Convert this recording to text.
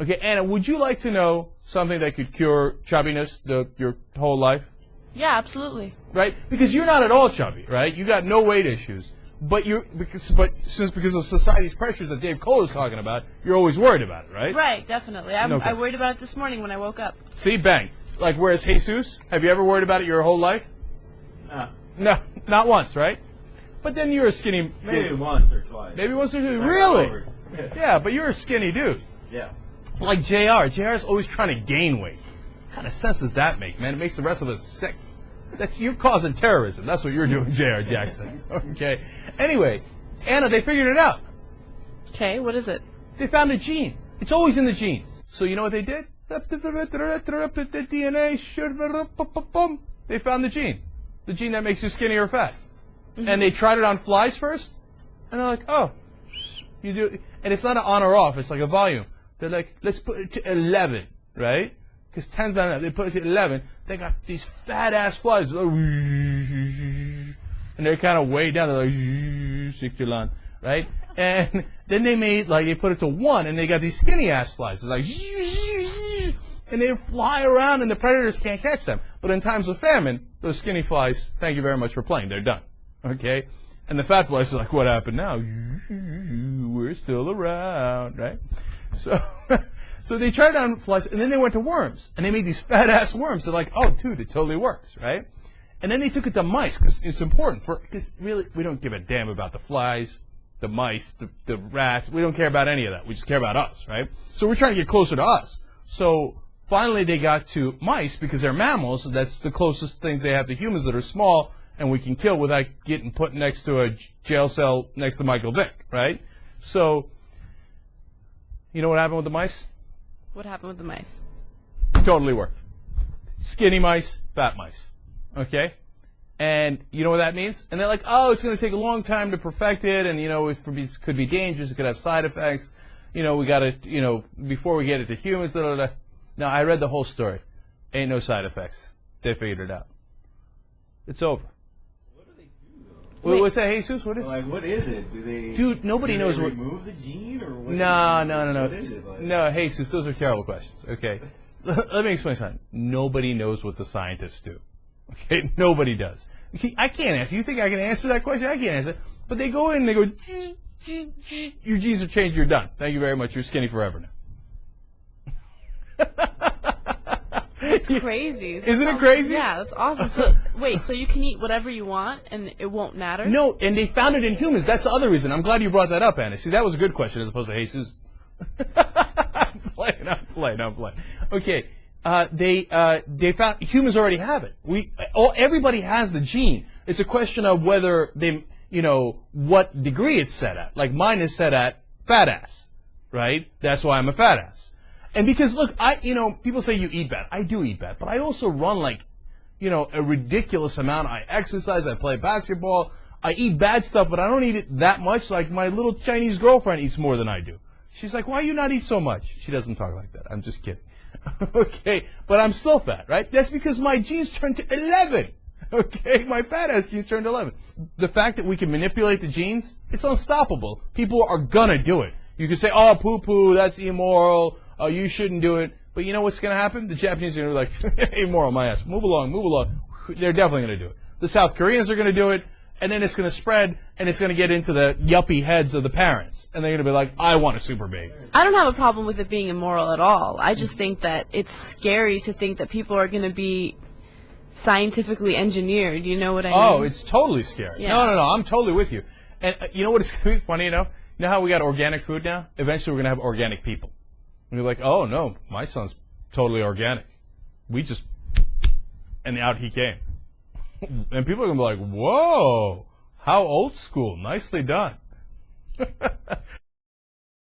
Okay, Anna, would you like to know something that could cure chubbiness your whole life? Yeah, absolutely. Right? Because you're not at all chubby, right? You got no weight issues. But because of society's pressures that Dave Kohler's talking about, you're always worried about it, right? Right, definitely. I worried about it this morning when I woke up. See, bang. Like, whereas Jesus, have you ever worried about it your whole life? No, not once, right? But then you're a skinny... Maybe once or twice. Maybe once or twice. Really? Yeah, but you're a skinny dude. Yeah. Like JR. JR's always trying to gain weight. What kind of sense does that make, man? It makes the rest of us sick. You're causing terrorism. That's what you're doing, J.R. Jackson. Okay. Anyway, Anna, they figured it out. Okay, what is it? They found a gene. It's always in the genes. So you know what they did? The DNA. They found the gene. The gene that makes you skinny or fat. Mm-hmm. And they tried it on flies first. And they're like, oh, you do. And it's not an on or off. It's like a volume. They're like, let's put it to 11, right? Because 10's not enough. They put it to 11. They got these fat-ass flies. And they're kind of way down. They're like, right? And then they put it to 1, and they got these skinny-ass flies. They're like, and they fly around, and the predators can't catch them. But in times of famine, those skinny flies, thank you very much for playing. They're done. Okay? And the fat flies are like, what happened now? We're still around, right? So they tried it on flies, and then they went to worms, and they made these fat-ass worms. They're like, oh, dude, it totally works, right? And then they took it to mice, because it's important, because really, we don't give a damn about the flies, the mice, the rats. We don't care about any of that. We just care about us, right? So we're trying to get closer to us. So finally they got to mice, because they're mammals. So that's the closest things they have to humans that are small, and we can kill without getting put next to a jail cell next to Michael Vick, right? So, you know what happened with the mice? What happened with the mice? Totally worked. Skinny mice, fat mice. Okay? And you know what that means? And they're like, oh, it's going to take a long time to perfect it, and, it could be dangerous, it could have side effects. We got to, before we get it to humans, da, da, da. Now, I read the whole story. Ain't no side effects. They figured it out. It's over. What do they do, though? What's that, Jesus? What is it? Do they... Dude, nobody knows what... remove the gene, or what? No. What is it like? No, Jesus, those are terrible questions. Okay. Let me explain something. Nobody knows what the scientists do. Okay? Nobody does. I can't answer. You think I can answer that question? I can't answer. But they go in and they go, your genes are changed, you're done. Thank you very much. You're skinny forever now. It's crazy. Isn't it crazy? Yeah, that's awesome. So, wait, so you can eat whatever you want and it won't matter? No, and they found it in humans. That's the other reason. I'm glad you brought that up, Anna. See, that was a good question as opposed to Jesus. I'm playing. Okay. They found humans already have it. Everybody has the gene. It's a question of whether what degree it's set at. Like mine is set at fat ass, right? That's why I'm a fat ass. And because look, people say you eat bad. I do eat bad, but I also run a ridiculous amount. I exercise, I play basketball, I eat bad stuff, but I don't eat it that much. Like my little Chinese girlfriend eats more than I do. She's like, why you not eat so much? She doesn't talk like that. I'm just kidding. Okay, but I'm still fat, right? That's because my genes turned to 11. Okay, my fat ass genes turned to 11. The fact that we can manipulate the genes, it's unstoppable. People are gonna do it. You can say, oh, poo-poo, that's immoral. Oh, you shouldn't do it. But you know what's going to happen? The Japanese are going to be like, immoral, my ass. Move along. They're definitely going to do it. The South Koreans are going to do it, and then it's going to spread, and it's going to get into the yuppie heads of the parents. And they're going to be like, I want a super baby. I don't have a problem with it being immoral at all. I just think that it's scary to think that people are going to be scientifically engineered. You know what I mean? Oh, it's totally scary. Yeah. No, I'm totally with you. And you know what is going to be funny, You know how we got organic food now? Eventually we're going to have organic people. And you're like, oh, no, my son's totally organic. And out he came. And people are going to be like, whoa, how old school. Nicely done.